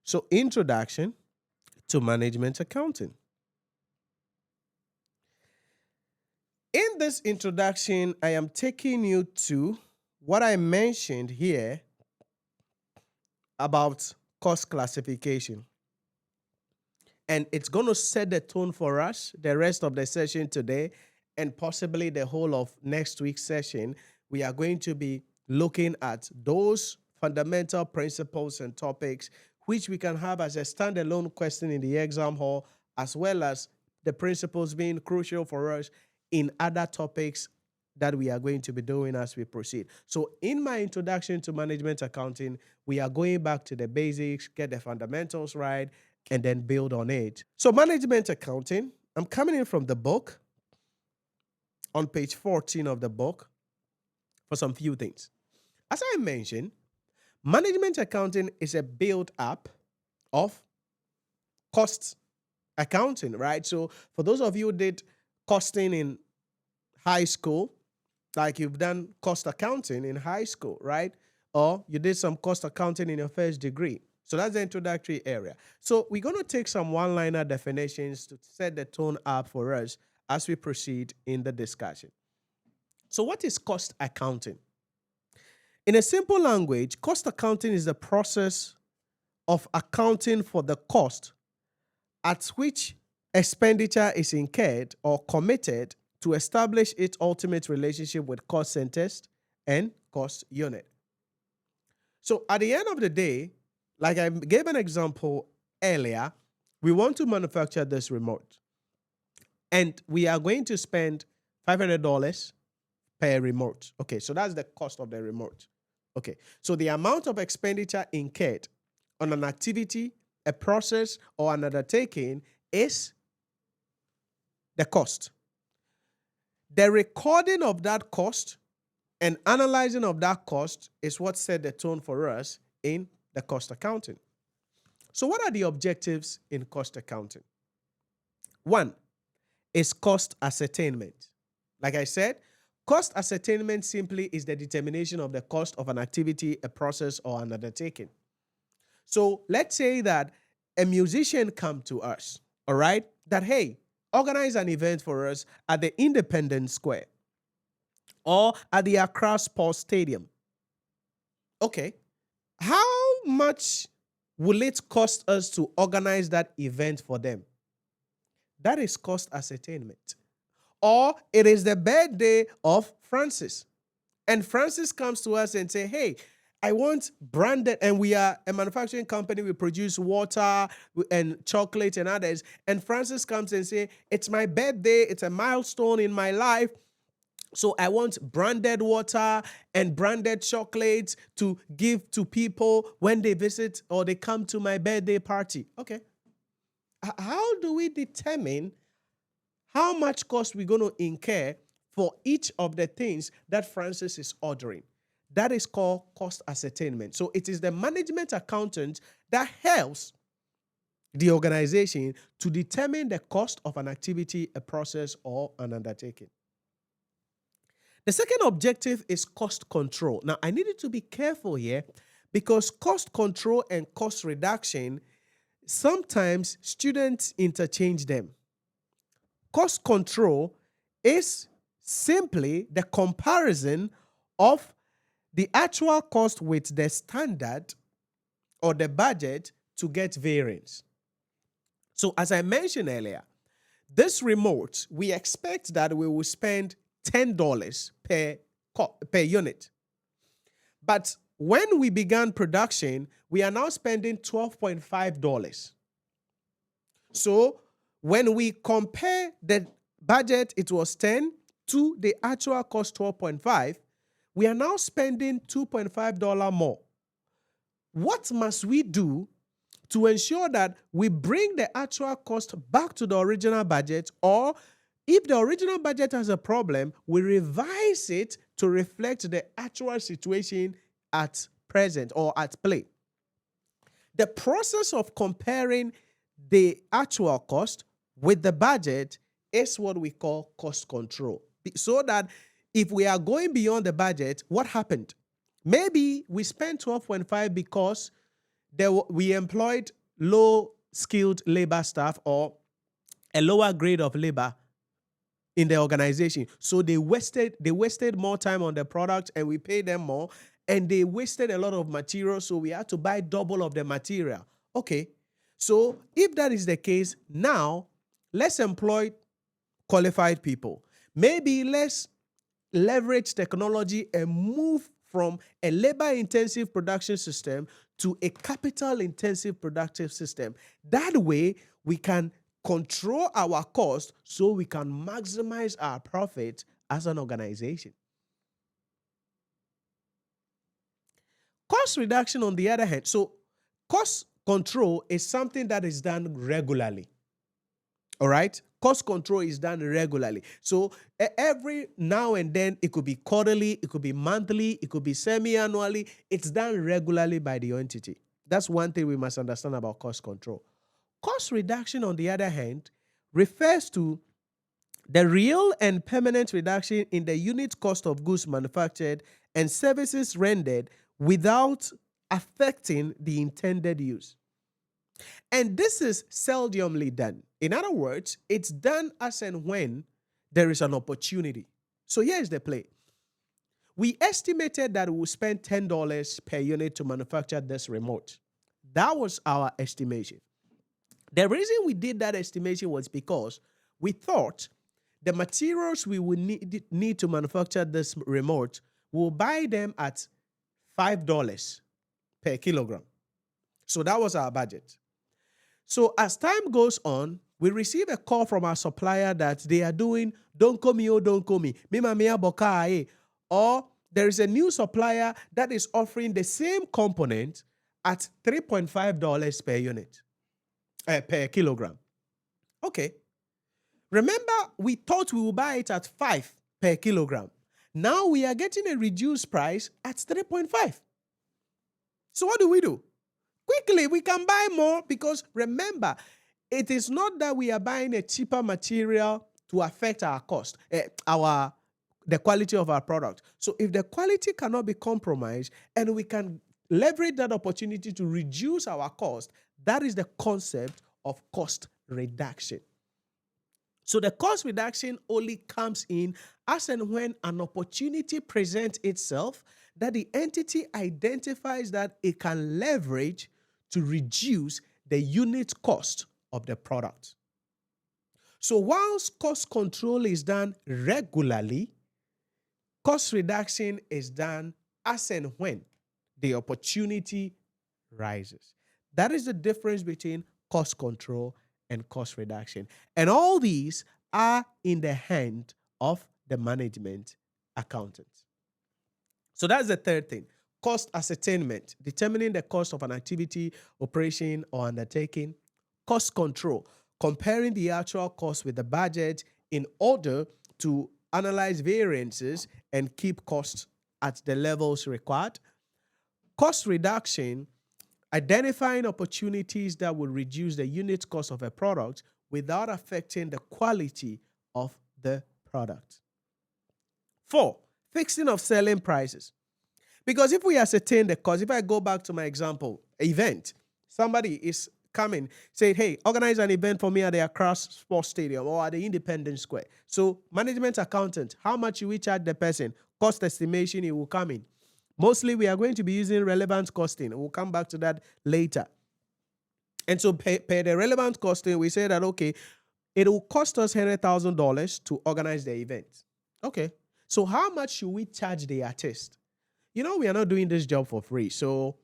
So, introduction to management accounting. In this introduction, I am taking you to what I mentioned here about cost classification. And it's going to set the tone for us the rest of the session today and possibly the whole of next week's session. We are going to be looking at those fundamental principles and topics which we can have as a standalone question in the exam hall, as well as the principles being crucial for us in other topics that we are going to be doing as we proceed. So in my introduction to management accounting, we are going back to the basics, get the fundamentals right, and then build on it. So management accounting, I'm coming in from the book on page 14 of the book for some few things. As I mentioned, management accounting is a build-up of cost accounting, right? So for those of you who did costing in high school, like you've done cost accounting in high school, right? Or you did some cost accounting in your first degree. So that's the introductory area. So we're going to take some one-liner definitions to set the tone up for us as we proceed in the discussion. So what is cost accounting? In a simple language, cost accounting is the process of accounting for the cost at which expenditure is incurred or committed to establish its ultimate relationship with cost centers and cost unit. So at the end of the day, like I gave an example earlier, we want to manufacture this remote. And we are going to spend $500 per remote. Okay, so that's the cost of the remote. Okay, so the amount of expenditure incurred on an activity, a process, or an undertaking is the cost. The recording of that cost and analyzing of that cost is what set the tone for us in the cost accounting. So what are the objectives in cost accounting? One is cost ascertainment. Like I said, cost ascertainment simply is the determination of the cost of an activity, a process, or an undertaking. So let's say that a musician come to us, all right, that, hey, organize an event for us at the Independence Square or at the Accra Sports Stadium. Okay, how much will it cost us to organize that event for them? That is cost ascertainment. Or it is the birthday of Francis. And Francis comes to us and say, hey, I want branded, and we are a manufacturing company. We produce water and chocolate and others. And Francis comes and say, it's my birthday. It's a milestone in my life. So I want branded water and branded chocolates to give to people when they visit or they come to my birthday party. Okay. How do we determine how much cost we're going to incur for each of the things that Francis is ordering? That is called cost ascertainment. So it is the management accountant that helps the organization to determine the cost of an activity, a process, or an undertaking. The second objective is cost control. Now, I needed to be careful here because cost control and cost reduction, sometimes students interchange them. Cost control is simply the comparison of the actual cost with the standard or the budget to get variance. So as I mentioned earlier, this remote, we expect that we will spend $10 per unit. But when we began production, we are now spending $12.5. So when we compare the budget, it was 10 to the actual cost 12.5, we are now spending $2.5 more. What must we do to ensure that we bring the actual cost back to the original budget, or if the original budget has a problem, we revise it to reflect the actual situation at present or at play? The process of comparing the actual cost with the budget is what we call cost control. So that if we are going beyond the budget, what happened? Maybe we spent 12.5 because we employed low-skilled labor staff or a lower grade of labor in the organization. So they wasted more time on the product and we paid them more, and they wasted a lot of material, so we had to buy double of the material. Okay, so if that is the case, now let's employ qualified people. Maybe let's leverage technology and move from a labor-intensive production system to a capital-intensive productive system. That way, we can control our cost so we can maximize our profit as an organization. Cost reduction, on the other hand, so cost control is something that is done regularly. All right? Cost control is done regularly. So every now and then, it could be quarterly, it could be monthly, it could be semi-annually. It's done regularly by the entity. That's one thing we must understand about cost control. Cost reduction, on the other hand, refers to the real and permanent reduction in the unit cost of goods manufactured and services rendered without affecting the intended use. And this is seldomly done. In other words, it's done as and when there is an opportunity. So here's the play. We estimated that we would spend $10 per unit to manufacture this remote. That was our estimation. The reason we did that estimation was because we thought the materials we would need to manufacture this remote, we'll buy them at $5 per kilogram. So that was our budget. So as time goes on, we receive a call from our supplier that they are doing don't call me, oh, don't call me. Or there is a new supplier that is offering the same component at $3.5 per unit, per kilogram. Okay. Remember, we thought we would buy it at $5 per kilogram. Now we are getting a reduced price at 3.5. So what do? Quickly, we can buy more because remember, it is not that we are buying a cheaper material to affect our cost, the quality of our product. So if the quality cannot be compromised and we can leverage that opportunity to reduce our cost, that is the concept of cost reduction. So the cost reduction only comes in as and when an opportunity presents itself that the entity identifies that it can leverage to reduce the unit cost of the product. So whilst cost control is done regularly, cost reduction is done as and when the opportunity rises. That is the difference between cost control and cost reduction. And all these are in the hand of the management accountant. So that's the third thing. Cost ascertainment, determining the cost of an activity, operation, or undertaking. Cost control, comparing the actual cost with the budget in order to analyze variances and keep costs at the levels required. Cost reduction, identifying opportunities that will reduce the unit cost of a product without affecting the quality of the product. 4, fixing of selling prices. Because if we ascertain the cost, if I go back to my example, event, somebody is coming, say, hey, organize an event for me at the Accra Sports Stadium or at the Independence Square. So management accountant, how much you will charge the person? Cost estimation, it will come in. Mostly we are going to be using relevant costing. We'll come back to that later. And so pay the relevant costing, we say that, okay, it will cost us $100,000 to organize the event. Okay. So how much should we charge the artist? You know, we are not doing this job for free. So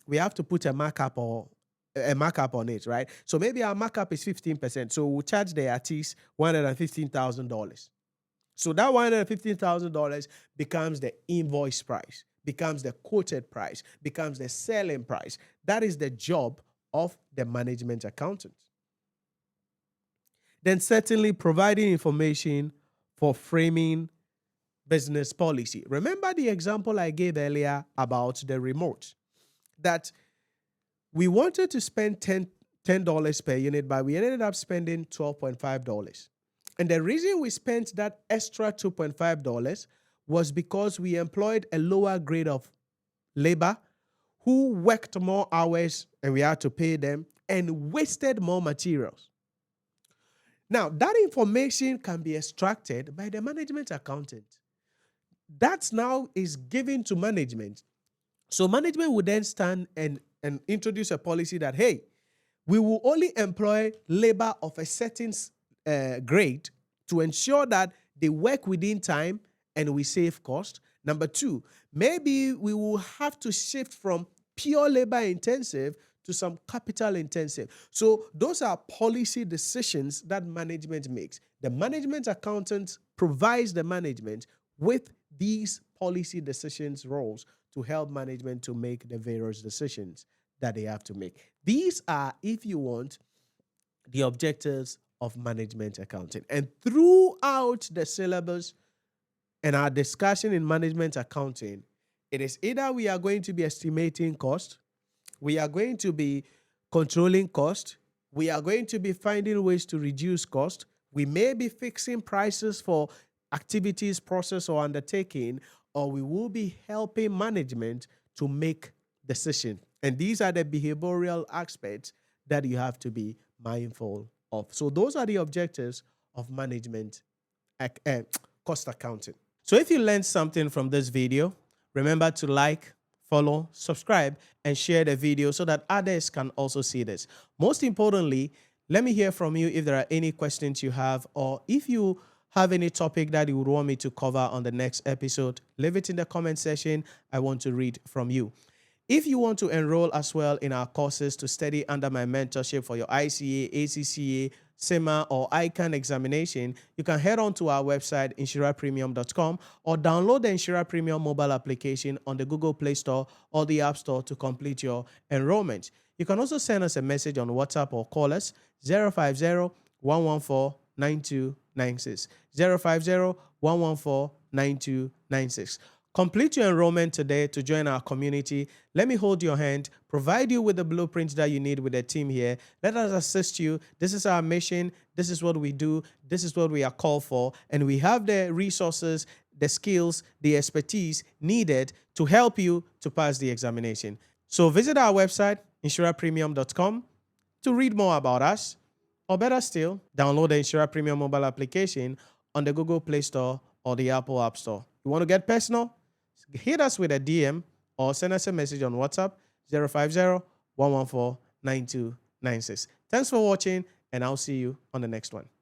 we have to put a markup on it, right? So maybe our markup is 15%. So we'll charge the artist $115,000. So that $115,000 becomes the invoice price, becomes the quoted price, becomes the selling price. That is the job of the management accountant. Then certainly providing information for framing business policy. Remember the example I gave earlier about the remote, that we wanted to spend $10 per unit, but we ended up spending $12.5. And the reason we spent that extra $2.5 was because we employed a lower grade of labor who worked more hours and we had to pay them and wasted more materials. Now, that information can be extracted by the management accountant. That now is given to management. So management will then stand and introduce a policy that, hey, we will only employ labor of a certain grade to ensure that they work within time and we save cost. Number two, maybe we will have to shift from pure labor intensive to some capital intensive. So those are policy decisions that management makes. The management accountant provides the management with these policy decisions roles to help management to make the various decisions that they have to make. These are, if you want, the objectives of management accounting. And throughout the syllabus and our discussion in management accounting, it is either we are going to be estimating cost, we are going to be controlling cost, we are going to be finding ways to reduce cost, we may be fixing prices for activities, process, or undertaking, or we will be helping management to make decisions. And these are the behavioral aspects that you have to be mindful of. So those are the objectives of management cost accounting. So if you learned something from this video, remember to like, follow, subscribe, and share the video so that others can also see this. Most importantly, let me hear from you if there are any questions you have, or if you have any topic that you would want me to cover on the next episode, leave it in the comment section. I want to read from you. If you want to enroll as well in our courses to study under my mentorship for your ICA, ACCA, CIMA, or ICAG examination, you can head on to our website, NhyiraPremium.com, or download the Nhyira Premium mobile application on the Google Play Store or the App Store to complete your enrollment. You can also send us a message on WhatsApp or call us 050-114-9296. 050-114-9296. Complete your enrollment today to join our community. Let me hold your hand, provide you with the blueprint that you need with the team here. Let us assist you. This is our mission. This is what we do. This is what we are called for. And we have the resources, the skills, the expertise needed to help you to pass the examination. So visit our website, NhyiraPremium.com, to read more about us. Or better still, download the Nhyira Premium mobile application on the Google Play Store or the Apple App Store. You want to get personal? Hit us with a DM or send us a message on WhatsApp 050-114-9296. Thanks for watching, and I'll see you on the next one.